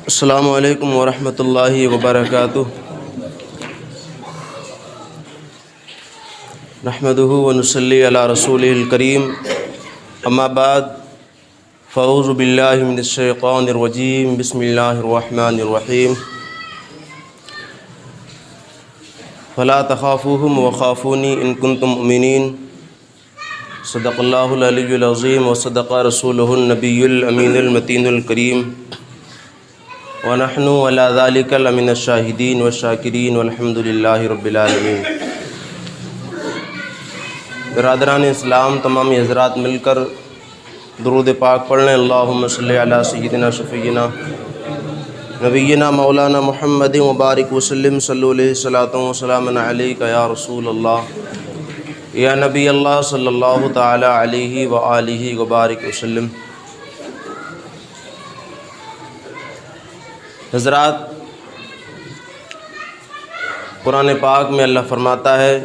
السلام علیکم ورحمۃ اللہ وبرکاتہ۔ نحمدہ ونصلی علی رسولہ الکریم، اما بعد فاعوذ باللہ من الشیطان الرجیم، بسم اللہ الرحمن الرحیم۔ فلا تخافوہم وخافونی ان کنتم مؤمنین، صدق اللہ العلی العظیم وصدق رسولہ النبی الامین المتین الکریم، ونحن علی ذلک لمن الشاہدین والشاکرین والحمد للہ رب العالمین۔ برادران اسلام، تمام حضرات مل کر درود پاک پڑھ لیں۔ اللہم صلی علی سیدنا شفیعنا نبینا مولانا محمد مبارک وسلم، صلو علیہ الصلاۃ والسلام علیک یا رسول اللہ یا نبی اللہ، صلی اللہ تعالی علیہ وآلہ وبارک وسلم۔ حضرات، قرآن پاک میں اللہ فرماتا ہے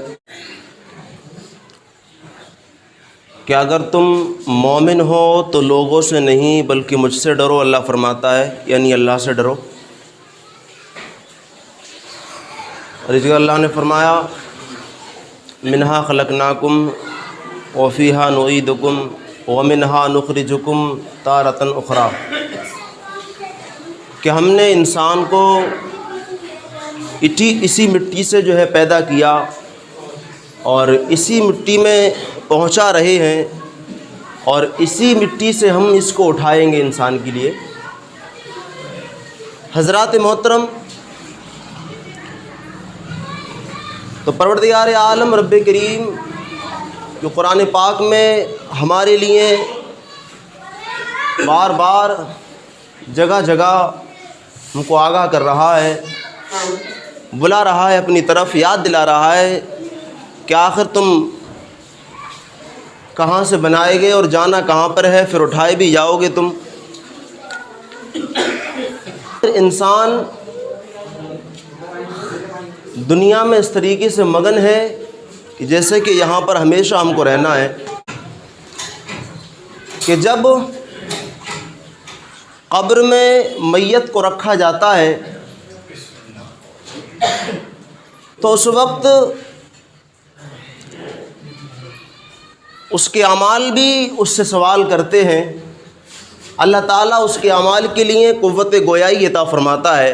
کہ اگر تم مومن ہو تو لوگوں سے نہیں بلکہ مجھ سے ڈرو۔ اللہ فرماتا ہے یعنی اللہ سے ڈرو۔ اور اس جگہ اللہ نے فرمایا منہا خلقناکم وفیہا نعیدکم ومنہا نخرجکم تارۃ اخری، کہ ہم نے انسان کو اسی مٹی سے جو ہے پیدا کیا اور اسی مٹی میں پہنچا رہے ہیں، اور اسی مٹی سے ہم اس کو اٹھائیں گے انسان کے لیے۔ حضرات محترم، تو پروردگار عالم رب کریم جو قرآن پاک میں ہمارے لیے بار بار جگہ جگہ ہم کو آگاہ کر رہا ہے، بلا رہا ہے اپنی طرف، یاد دلا رہا ہے کہ آخر تم کہاں سے بنائے گئے اور جانا کہاں پر ہے، پھر اٹھائے بھی جاؤ گے تم۔ انسان دنیا میں اس طریقے سے مگن ہے کہ جیسے کہ یہاں پر ہمیشہ ہم کو رہنا ہے، کہ جب قبر میں میت کو رکھا جاتا ہے تو اس وقت اس کے اعمال بھی اس سے سوال کرتے ہیں۔ اللہ تعالیٰ اس کے اعمال کے لیے قوت گویائی عطا فرماتا ہے،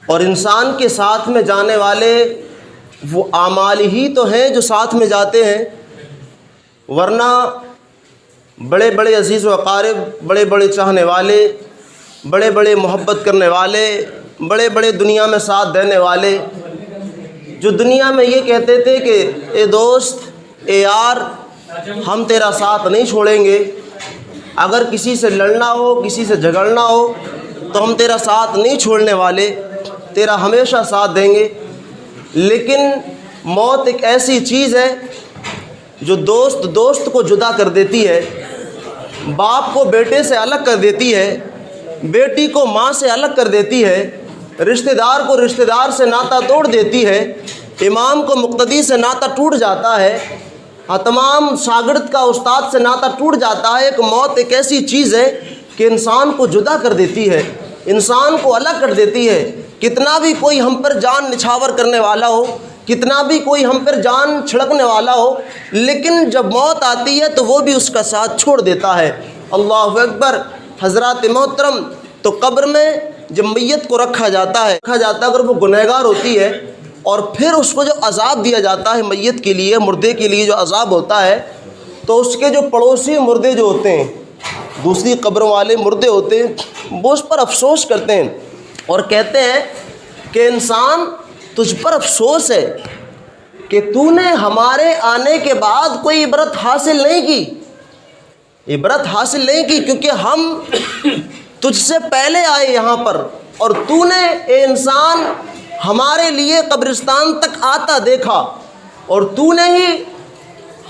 اور انسان کے ساتھ میں جانے والے وہ اعمال ہی تو ہیں جو ساتھ میں جاتے ہیں، ورنہ بڑے بڑے عزیز و اقارب، بڑے بڑے چاہنے والے، بڑے بڑے محبت کرنے والے، بڑے بڑے دنیا میں ساتھ دینے والے، جو دنیا میں یہ کہتے تھے کہ اے دوست، اے یار، ہم تیرا ساتھ نہیں چھوڑیں گے، اگر کسی سے لڑنا ہو، کسی سے جھگڑنا ہو تو ہم تیرا ساتھ نہیں چھوڑنے والے، تیرا ہمیشہ ساتھ دیں گے۔ لیکن موت ایک ایسی چیز ہے جو دوست کو جدا کر دیتی ہے، باپ کو بیٹے سے الگ کر دیتی ہے، بیٹی کو ماں سے الگ کر دیتی ہے، رشتہ دار کو رشتہ دار سے ناتا توڑ دیتی ہے، امام کو مقتدی سے ناتا ٹوٹ جاتا ہے، تمام شاگرد کا استاد سے ناتا ٹوٹ جاتا ہے۔ ایک موت ایک ایسی چیز ہے کہ انسان کو جدا کر دیتی ہے، انسان کو الگ کر دیتی ہے۔ کتنا بھی کوئی ہم پر جان نچھاور کرنے والا ہو، کتنا بھی کوئی ہم پر جان چھڑکنے والا ہو، لیکن جب موت آتی ہے تو وہ بھی اس کا ساتھ چھوڑ دیتا ہے۔ اللہ اکبر۔ حضرات محترم، تو قبر میں جب میت کو رکھا جاتا ہے اگر وہ گنہگار ہوتی ہے، اور پھر اس کو جو عذاب دیا جاتا ہے میت کے لیے، مردے کے لیے جو عذاب ہوتا ہے، تو اس کے جو پڑوسی مردے جو ہوتے ہیں، دوسری قبروں والے مردے ہوتے ہیں، وہ اس پر افسوس کرتے ہیں اور کہتے ہیں کہ انسان، تجھ پر افسوس ہے کہ تو نے ہمارے آنے کے بعد کوئی عبرت حاصل نہیں کی، کیونکہ ہم تجھ سے پہلے آئے یہاں پر، اور تو نے اے انسان ہمارے لیے قبرستان تک آتا دیکھا، اور تو نے ہی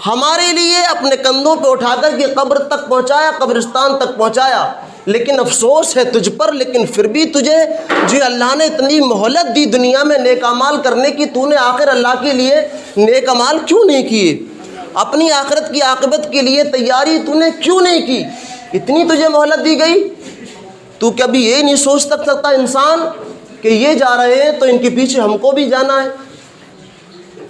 ہمارے لیے اپنے کندھوں پہ اٹھا کر کے قبر تک پہنچایا، قبرستان تک پہنچایا۔ لیکن افسوس ہے تجھ پر، لیکن پھر بھی تجھے جو اللہ نے اتنی مہلت دی دنیا میں نیک اعمال کرنے کی، تو نے آخر اللہ کے لیے نیک اعمال کیوں نہیں کیے؟ اپنی آخرت کی عاقبت کے لیے تیاری تو نے کیوں نہیں کی؟ اتنی تجھے مہلت دی گئی تو کبھی یہ نہیں سوچ سکتا انسان کہ یہ جا رہے ہیں تو ان کے پیچھے ہم کو بھی جانا ہے؟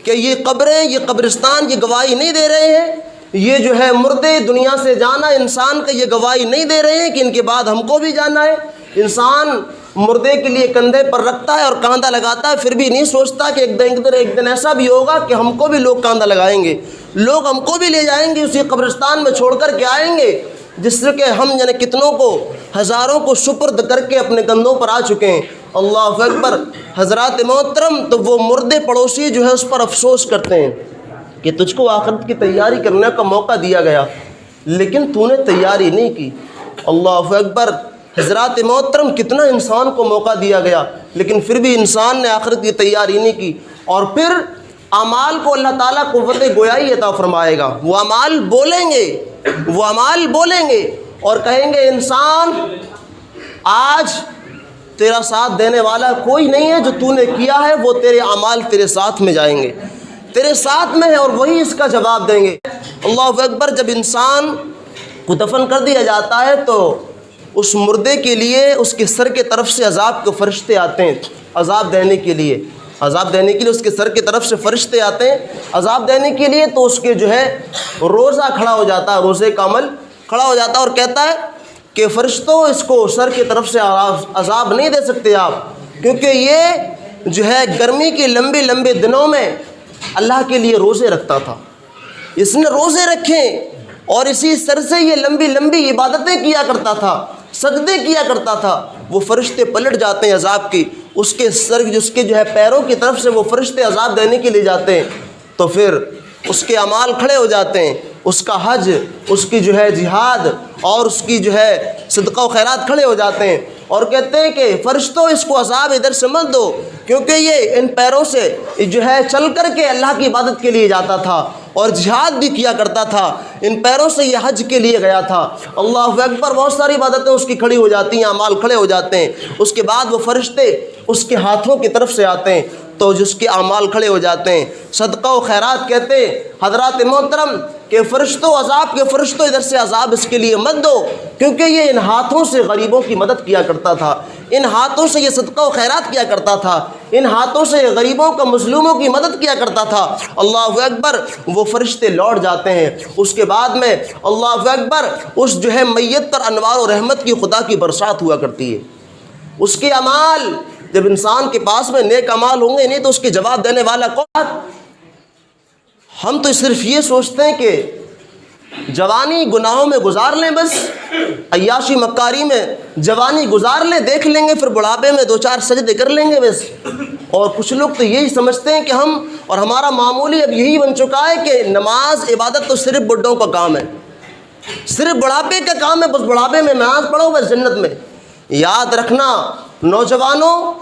کہ یہ قبریں، یہ قبرستان یہ گواہی نہیں دے رہے ہیں؟ یہ جو ہے مردے دنیا سے جانا انسان کا یہ گواہی نہیں دے رہے ہیں کہ ان کے بعد ہم کو بھی جانا ہے؟ انسان مردے کے لیے کندھے پر رکھتا ہے اور کاندھا لگاتا ہے، پھر بھی نہیں سوچتا کہ ایک دن ایسا بھی ہوگا کہ ہم کو بھی لوگ کاندھا لگائیں گے، لوگ ہم کو بھی لے جائیں گے، اسی قبرستان میں چھوڑ کر کے آئیں گے جس سے کہ ہم یعنی کتنوں کو، ہزاروں کو سپرد کر کے اپنے کندھوں پر آ چکے ہیں۔ اللہ اکبر۔ حضرات محترم، تو وہ مردے پڑوسی جو ہے اس پر افسوس کرتے ہیں کہ تجھ کو آخرت کی تیاری کرنے کا موقع دیا گیا لیکن تو نے تیاری نہیں کی۔ اللہ اکبر۔ حضرات محترم، کتنا انسان کو موقع دیا گیا لیکن پھر بھی انسان نے آخرت کی تیاری نہیں کی، اور پھر اعمال کو اللہ تعالیٰ قوت گویائی عطا فرمائے گا۔ وہ اعمال بولیں گے اور کہیں گے انسان آج تیرا ساتھ دینے والا کوئی نہیں ہے، جو تو نے کیا ہے وہ تیرے اعمال تیرے ساتھ میں جائیں گے، تیرے ساتھ میں ہے، اور وہی اس کا جواب دیں گے۔ اللہ اکبر۔ جب انسان کو دفن کر دیا جاتا ہے تو اس مردے کے لیے اس کے سر کے طرف سے عذاب کے فرشتے آتے ہیں عذاب دینے کے لیے اس کے سر کی طرف سے فرشتے آتے ہیں عذاب دینے کے لیے۔ تو اس کے جو ہے روزہ کھڑا ہو جاتا ہے، روزے کا عمل کھڑا ہو جاتا ہے اور کہتا ہے کہ فرشتوں اس کو سر کی طرف سے عذاب نہیں دے سکتے آپ، کیونکہ یہ جو ہے گرمی کے لمبے دنوں میں اللہ کے لیے روزے رکھتا تھا، اس نے روزے رکھے اور اسی سر سے یہ لمبی عبادتیں کیا کرتا تھا، سجدے کیا کرتا تھا۔ وہ فرشتے پلٹ جاتے ہیں عذاب کی، اس کے سر اس کے جو ہے پیروں کی طرف سے وہ فرشتے عذاب دینے کے لیے جاتے ہیں، تو پھر اس کے اعمال کھڑے ہو جاتے ہیں، اس کا حج، اس کی جو ہے جہاد اور اس کی جو ہے صدقہ و خیرات کھڑے ہو جاتے ہیں اور کہتے ہیں کہ فرشتوں اس کو عذاب ادھر سے مت دو، کیونکہ یہ ان پیروں سے جو ہے چل کر کے اللہ کی عبادت کے لیے جاتا تھا اور جہاد بھی کیا کرتا تھا، ان پیروں سے یہ حج کے لیے گیا تھا۔ اللہ اکبر۔ بہت ساری عبادتیں اس کی کھڑی ہو جاتی ہیں، اعمال کھڑے ہو جاتے ہیں، اس کے بعد وہ فرشتے اس کے ہاتھوں کی طرف سے آتے ہیں تو جس کے اعمال کھڑے ہو جاتے ہیں، صدقہ و خیرات کہتے ہیں حضرات محترم کہ عذاب کے فرشتوں ادھر سے عذاب اس کے لیے مت دو، کیونکہ یہ ان ہاتھوں سے غریبوں کی مدد کیا کرتا تھا، ان ہاتھوں سے یہ صدقہ و خیرات کیا کرتا تھا، ان ہاتھوں سے غریبوں کا مظلوموں کی مدد کیا کرتا تھا۔ اللہ اکبر۔ وہ فرشتے لوٹ جاتے ہیں، اس کے بعد میں اللہ اکبر اس جو ہے میت پر انوار و رحمت کی خدا کی برسات ہوا کرتی ہے۔ اس کے اعمال جب انسان کے پاس میں نیک اعمال ہوں گے نہیں تو اس کے جواب دینے والا کون؟ ہم تو صرف یہ سوچتے ہیں کہ جوانی گناہوں میں گزار لیں، بس عیاشی مکاری میں جوانی گزار لیں، دیکھ لیں گے، پھر بڑھاپے میں 2-4 سجدے کر لیں گے بس۔ اور کچھ لوگ تو یہی سمجھتے ہیں کہ ہم اور ہمارا معمولی اب یہی بن چکا ہے کہ نماز عبادت تو صرف بڈھوں کا کام ہے، صرف بڑھاپے کا کام ہے، بس بڑھاپے میں نماز پڑھو بس جنت میں۔ یاد رکھنا نوجوانوں،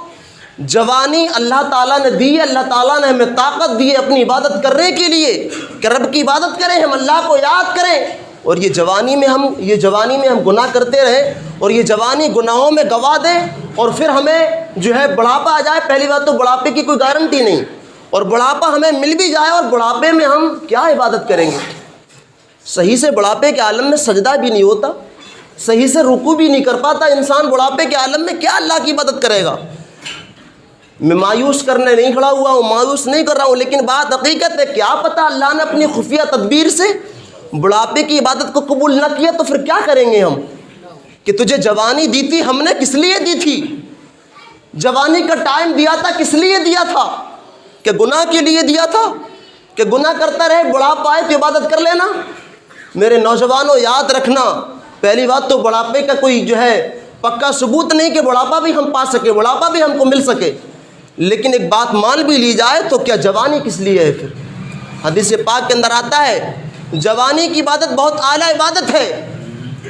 جوانی اللہ تعالیٰ نے دی ہے، اللہ تعالیٰ نے ہمیں طاقت دی ہے اپنی عبادت کرنے کے لیے کہ رب کی عبادت کریں، ہم اللہ کو یاد کریں، اور یہ جوانی میں ہم گناہ کرتے رہیں اور یہ جوانی گناہوں میں گوا دیں اور پھر ہمیں جو ہے بڑھاپا آ جائے۔ پہلی بات تو بڑھاپے کی کوئی گارنٹی نہیں، اور بڑھاپا ہمیں مل بھی جائے اور بڑھاپے میں ہم کیا عبادت کریں گے؟ صحیح سے بڑھاپے کے عالم میں سجدہ بھی نہیں ہوتا، صحیح سے رکوع بھی نہیں کر پاتا انسان، بڑھاپے کے عالم میں کیا اللہ کی عبادت کرے گا؟ میں مایوس کرنے نہیں کھڑا ہوا ہوں، مایوس نہیں کر رہا ہوں، لیکن بات حقیقت ہے، کیا پتہ اللہ نے اپنی خفیہ تدبیر سے بڑھاپے کی عبادت کو قبول نہ کیا تو پھر کیا کریں گے ہم؟ کہ تجھے جوانی دی تھی، ہم نے کس لیے دی تھی؟ جوانی کا ٹائم دیا تھا، کس لیے دیا تھا؟ کہ گناہ کے لیے دیا تھا کہ گناہ کرتا رہے، بڑھاپا آئے تو عبادت کر لینا؟ میرے نوجوانوں یاد رکھنا، پہلی بات تو بڑھاپے کا کوئی جو ہے پکا ثبوت نہیں کہ بڑھاپا بھی ہم پا سکے، بڑھاپا بھی ہم کو مل سکے، لیکن ایک بات مان بھی لی جائے تو کیا جوانی کس لیے ہے؟ پھر حدیث پاک کے اندر آتا ہے جوانی کی عبادت بہت اعلیٰ عبادت ہے،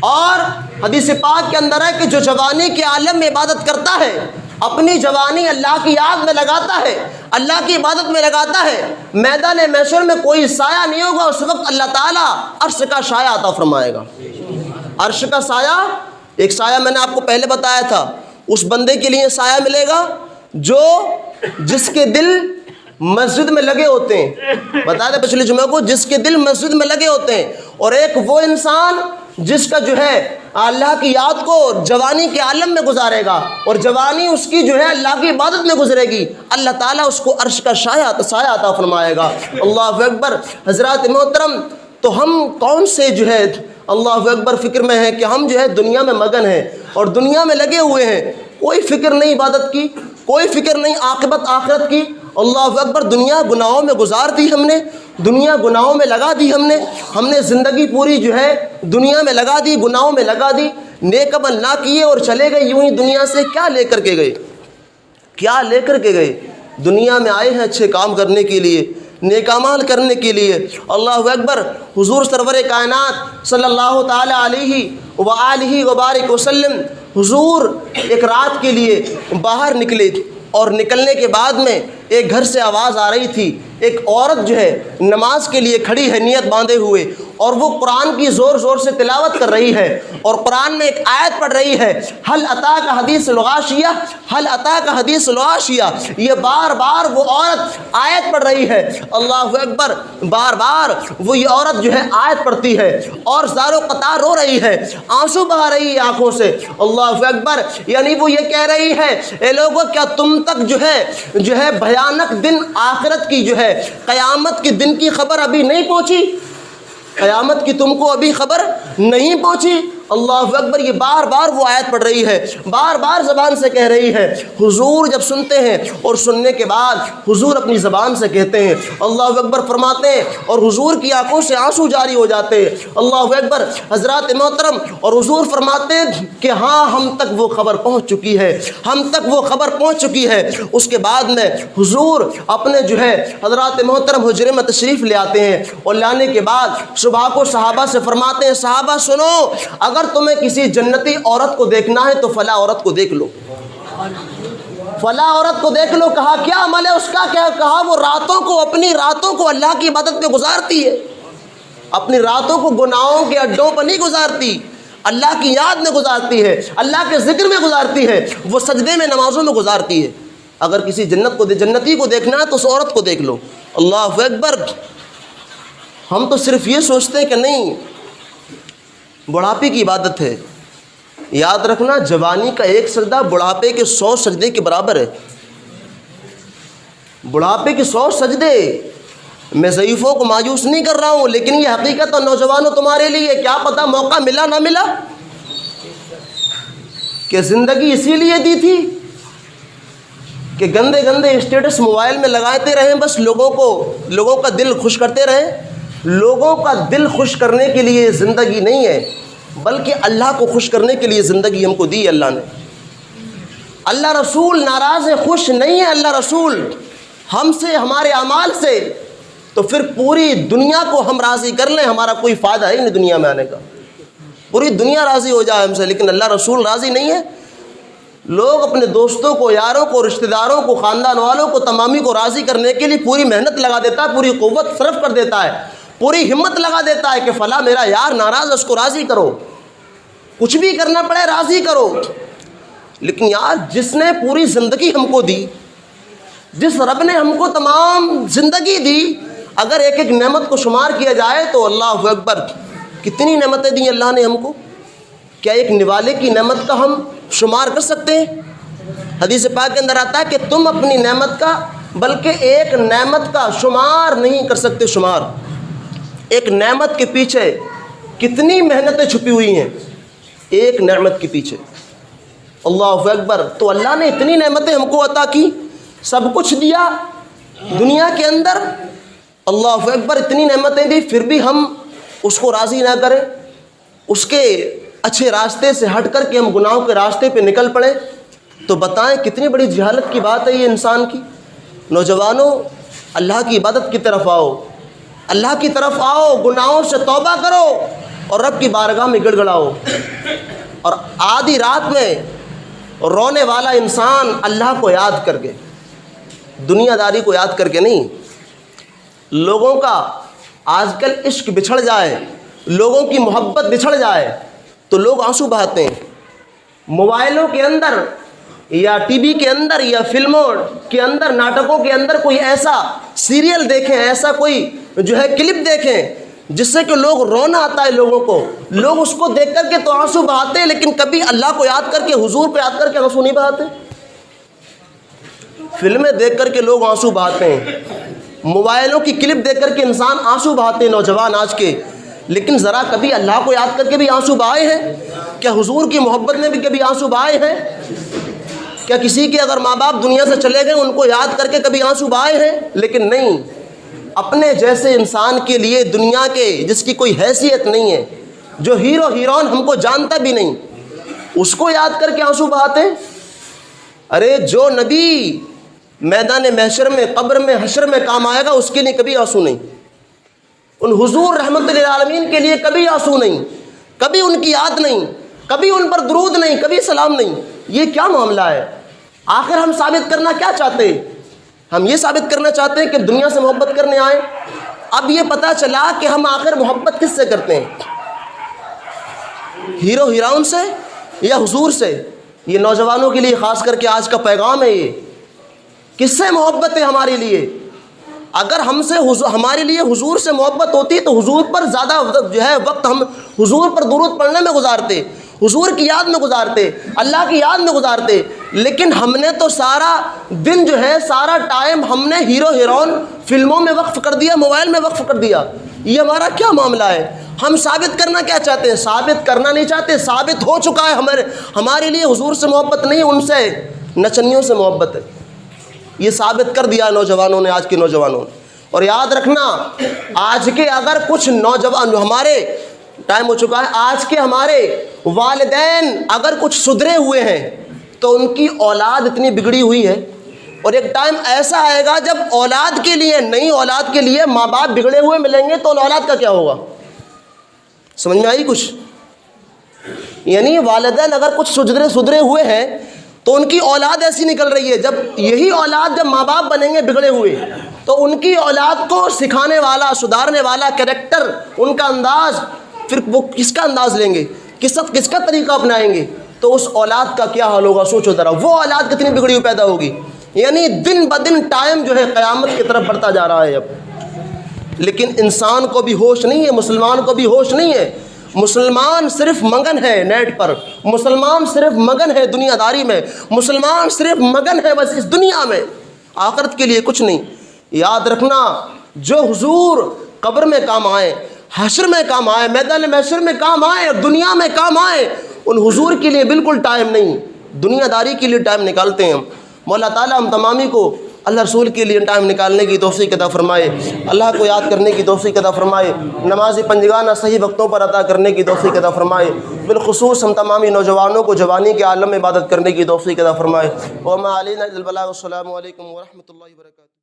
اور حدیث پاک کے اندر ہے کہ جو جوانی کے عالم میں عبادت کرتا ہے، اپنی جوانی اللہ کی یاد میں لگاتا ہے، اللہ کی عبادت میں لگاتا ہے، میدان محشر میں کوئی سایہ نہیں ہوگا، اس وقت اللہ تعالیٰ عرش کا سایہ عطا فرمائے گا۔ عرش کا سایہ، ایک سایہ میں نے آپ کو پہلے بتایا تھا، اس بندے کے لیے سایہ ملے گا جس کے دل مسجد میں لگے ہوتے ہیں، بتایا تھا پچھلے جمعہ کو، جس کے دل مسجد میں لگے ہوتے ہیں، اور ایک وہ انسان جس کا جو ہے اللہ کی یاد کو جوانی کے عالم میں گزارے گا اور جوانی اس کی جو ہے اللہ کی عبادت میں گزرے گی، اللہ تعالیٰ اس کو عرش کا سایہ عطا فرمائے گا۔ اللہ اکبر۔ حضرات محترم، تو ہم کون سے جو ہے اللہ اکبر فکر میں ہیں کہ ہم جو ہے دنیا میں مگن ہیں اور دنیا میں لگے ہوئے ہیں، کوئی فکر نہیں عبادت کی، کوئی فکر نہیں عاقبت آخرت کی۔ اللہ اکبر۔ دنیا گناہوں میں گزار دی ہم نے، دنیا گناہوں میں لگا دی ہم نے زندگی پوری جو ہے دنیا میں لگا دی، گناہوں میں لگا دی، نیک عمل نہ کیے اور چلے گئے یوں ہی دنیا سے۔ کیا لے کر کے گئے؟ کیا لے کر کے گئے؟ دنیا میں آئے ہیں اچھے کام کرنے کے لیے، نیک اعمال کرنے کے لیے۔ اللہ اکبر۔ حضور سرور کائنات صلی اللہ تعالی علیہ وآلہ وبارک وسلم، حضور ایک رات کے لیے باہر نکلے اور نکلنے کے بعد میں ایک گھر سے آواز آ رہی تھی، ایک عورت جو ہے نماز کے لیے کھڑی ہے نیت باندھے ہوئے، اور وہ قرآن کی زور زور سے تلاوت کر رہی ہے اور قرآن میں ایک آیت پڑھ رہی ہے، حل اتاک حدیث الغاشیہ، حل اتاک حدیث الغاشیہ۔ یہ بار بار وہ عورت آیت پڑھ رہی ہے۔ اللہ اکبر۔ بار بار وہ یہ عورت جو ہے آیت پڑھتی ہے اور زار و قطار رو رہی ہے، آنسو بہا رہی ہے آنکھوں سے۔ اللہ اکبر۔ یعنی وہ یہ کہہ رہی ہے، اے لوگوں کیا تم تک جو ہے بھیانک دن آخرت کی جو ہے قیامت کے دن کی خبر ابھی نہیں پہنچی؟ قیامت کی تم کو ابھی خبر نہیں پہنچی؟ اللہ اکبر۔ یہ بار بار وہ آیت پڑھ رہی ہے، بار بار زبان سے کہہ رہی ہے۔ حضور جب سنتے ہیں اور سننے کے بعد حضور اپنی زبان سے کہتے ہیں، اللہ اکبر فرماتے ہیں، اور حضور کی آنکھوں سے آنسو جاری ہو جاتے ہیں۔ اللہ اکبر۔ حضرات محترم، اور حضور فرماتے ہیں کہ ہاں ہم تک وہ خبر پہنچ چکی ہے، ہم تک وہ خبر پہنچ چکی ہے۔ اس کے بعد میں حضور اپنے جو ہے حضرات محترم حجرے میں تشریف لے آتے ہیں، اور لانے کے بعد صبح کو صحابہ سے فرماتے ہیں، صحابہ سنو، اگر تمہیں کسی جنتی عورت کو دیکھنا ہے تو فلاں عورت کو دیکھ لو، فلاں عورت کو دیکھ لو۔ کہا کیا عمل ہے اس کا؟ کیا کہا؟ وہ راتوں کو، اپنی راتوں کو اللہ کی عبادت میں گزارتی ہے، اپنی راتوں کو گناہوں کے اڈوں پر نہیں گزارتی، اللہ کی یاد میں گزارتی ہے، اللہ کے ذکر میں گزارتی ہے، وہ سجدے میں نمازوں میں گزارتی ہے۔ اگر کسی جنتی کو دیکھنا ہے تو اس عورت کو دیکھ لو۔ اللہ اکبر۔ ہم تو صرف یہ سوچتے ہیں کہ نہیں، بڑھاپے کی عبادت ہے۔ یاد رکھنا، جوانی کا ایک سجدہ بڑھاپے کے 100 سجدے کے برابر ہے۔ بڑھاپے کے 100 سجدے۔ میں ضعیفوں کو مایوس نہیں کر رہا ہوں، لیکن یہ حقیقت اور نوجوانوں تمہارے لیے، کیا پتہ موقع ملا نہ ملا، کہ زندگی اسی لیے دی تھی کہ گندے گندے اسٹیٹس موبائل میں لگاتے رہیں، بس لوگوں کا دل خوش کرتے رہیں۔ لوگوں کا دل خوش کرنے کے لیے زندگی نہیں ہے، بلکہ اللہ کو خوش کرنے کے لیے زندگی ہم کو دی اللہ نے۔ اللہ رسول ناراض ہے، خوش نہیں ہے اللہ رسول ہم سے، ہمارے اعمال سے، تو پھر پوری دنیا کو ہم راضی کر لیں، ہمارا کوئی فائدہ ہے نہیں دنیا میں آنے کا۔ پوری دنیا راضی ہو جائے ہم سے، لیکن اللہ رسول راضی نہیں ہے۔ لوگ اپنے دوستوں کو، یاروں کو، رشتہ داروں کو، خاندان والوں کو، تمامی کو راضی کرنے کے لیے پوری محنت لگا دیتا ہے، پوری قوت صرف کر دیتا ہے، پوری ہمت لگا دیتا ہے کہ فلاں میرا یار ناراض ہے، اس کو راضی کرو، کچھ بھی کرنا پڑے راضی کرو۔ لیکن یار، جس نے پوری زندگی ہم کو دی، جس رب نے ہم کو تمام زندگی دی، اگر ایک ایک نعمت کو شمار کیا جائے تو اللہ اکبر، کتنی نعمتیں دی اللہ نے ہم کو، کیا ایک نوالے کی نعمت کا ہم شمار کر سکتے ہیں؟ حدیث پاک کے اندر آتا ہے کہ تم اپنی نعمت کا، بلکہ ایک نعمت کا شمار نہیں کر سکتے۔ شمار، ایک نعمت کے پیچھے کتنی محنتیں چھپی ہوئی ہیں، ایک نعمت کے پیچھے۔ اللہ اکبر۔ تو اللہ نے اتنی نعمتیں ہم کو عطا کی، سب کچھ دیا دنیا کے اندر، اللہ اکبر، اتنی نعمتیں دی، پھر بھی ہم اس کو راضی نہ کریں، اس کے اچھے راستے سے ہٹ کر کے ہم گناہوں کے راستے پہ نکل پڑیں، تو بتائیں کتنی بڑی جہالت کی بات ہے یہ انسان کی۔ نوجوانوں، اللہ کی عبادت کی طرف آؤ، اللہ کی طرف آؤ، گناہوں سے توبہ کرو اور رب کی بارگاہ میں گڑ گڑاؤ۔ اور آدھی رات میں رونے والا انسان اللہ کو یاد کر کے، دنیا داری کو یاد کر کے نہیں۔ لوگوں کا آج کل عشق بچھڑ جائے، لوگوں کی محبت بچھڑ جائے تو لوگ آنسو بہاتے ہیں۔ موبائلوں کے اندر یا ٹی وی کے اندر یا فلموں کے اندر، ناٹکوں کے اندر کوئی ایسا سیریل دیکھیں، ایسا کوئی جو ہے کلپ دیکھیں جس سے کہ لوگ رونا آتا ہے لوگوں کو، لوگ اس کو دیکھ کر کے تو آنسو بہاتے ہیں، لیکن کبھی اللہ کو یاد کر کے، حضور کو یاد کر کے آنسو نہیں بہاتے۔ فلمیں دیکھ کر کے لوگ آنسو بہاتے ہیں، موبائلوں کی کلپ دیکھ کر کے انسان آنسو بہاتے ہیں نوجوان آج کے، لیکن ذرا کبھی اللہ کو یاد کر کے بھی آنسو بہائے ہیں؟ کیا حضور کی محبت میں بھی کبھی آنسو بہائے ہیں؟ کیا کسی کے اگر ماں باپ دنیا سے چلے گئے ان کو یاد کر کے کبھی آنسو بہائے ہیں؟ لیکن نہیں، اپنے جیسے انسان کے لیے دنیا کے جس کی کوئی حیثیت نہیں ہے، جو ہیرو ہیرون ہم کو جانتا بھی نہیں، اس کو یاد کر کے آنسو بہاتے ہیں۔ ارے جو نبی میدان محشر میں، قبر میں، حشر میں کام آئے گا، اس کے لیے کبھی آنسو نہیں، ان حضور رحمت للعالمین کے لیے کبھی آنسو نہیں، کبھی ان کی یاد نہیں، کبھی ان پر درود نہیں، کبھی سلام نہیں۔ یہ کیا معاملہ ہے؟ آخر ہم ثابت کرنا کیا چاہتے ہیں؟ ہم یہ ثابت کرنا چاہتے ہیں کہ دنیا سے محبت کرنے آئے۔ اب یہ پتہ چلا کہ ہم آخر محبت کس سے کرتے ہیں، ہیرو ہیرون سے یا حضور سے؟ یہ نوجوانوں کے لیے خاص کر کے آج کا پیغام ہے، یہ کس سے محبت ہے ہمارے لیے؟ اگر ہم سے ہمارے لیے حضور سے محبت ہوتی تو حضور پر زیادہ جو ہے وقت ہم حضور پر درود پڑھنے میں گزارتے، حضور کی یاد میں گزارتے، اللہ کی یاد میں گزارتے، لیکن ہم نے تو سارا دن جو ہے، سارا ٹائم ہم نے ہیرو ہیرون فلموں میں وقف کر دیا، موبائل میں وقف کر دیا۔ یہ ہمارا کیا معاملہ ہے؟ ہم ثابت کرنا کیا چاہتے ہیں؟ ثابت کرنا نہیں چاہتے، ثابت ہو چکا ہے ہمارے لیے حضور سے محبت نہیں، ان سے نچنیوں سے محبت ہے۔ یہ ثابت کر دیا نوجوانوں نے، آج کے نوجوانوں نے۔ اور یاد رکھنا، آج کے اگر کچھ نوجوان، ہمارے ٹائم ہو چکا ہے، آج کے ہمارے والدین اگر کچھ سدھرے ہوئے ہیں تو ان کی اولاد اتنی بگڑی ہوئی ہے، اور ایک ٹائم ایسا آئے گا جب اولاد کے لیے، نئی اولاد کے لیے ماں باپ بگڑے ہوئے ملیں گے تو ان اولاد کا کیا ہوگا؟ سمجھ میں آئی کچھ؟ یعنی والدین اگر کچھ سدھرے ہوئے ہیں تو ان کی اولاد ایسی نکل رہی ہے، جب یہی اولاد جب ماں باپ بنیں گے بگڑے ہوئے تو ان کی اولاد کو سکھانے والا، سدھارنے والا کریکٹر، ان کا انداز، پھر وہ کس کا انداز لیں گے، کس کا طریقہ اپنائیں گے، تو اس اولاد کا کیا حال ہوگا؟ سوچو ذرا، وہ اولاد کتنی بگڑی ہوئی پیدا ہوگی۔ یعنی دن بدن ٹائم جو ہے قیامت کی طرف بڑھتا جا رہا ہے اب، لیکن انسان کو بھی ہوش نہیں ہے، مسلمان کو بھی ہوش نہیں ہے۔ مسلمان صرف مگن ہے نیٹ پر، مسلمان صرف مگن ہے دنیا داری میں، مسلمان صرف مگن ہے بس اس دنیا میں، آخرت کے لیے کچھ نہیں۔ یاد رکھنا، جو حضور قبر میں کام آئے، حشر میں کام آئے، میدان محشر میں کام آئے، اور دنیا میں کام آئے، ان حضور کے لیے بالکل ٹائم نہیں، دنیا داری کے لیے ٹائم نکالتے ہیں ہم۔ مولا تعالیٰ ہم تمامی کو اللہ رسول کے لیے ٹائم نکالنے کی توفیق عطا فرمائے، اللہ کو یاد کرنے کی توفیق عطا فرمائے، نماز پنجگانہ صحیح وقتوں پر ادا کرنے کی توفیق عطا فرمائے، بالخصوص ہم تمامی نوجوانوں کو جوانی کے عالم میں عبادت کرنے کی توفیق عطا فرمائے۔ وما علینا الا البلاغ۔ السلام علیکم ورحمۃ اللہ وبرکاتہ۔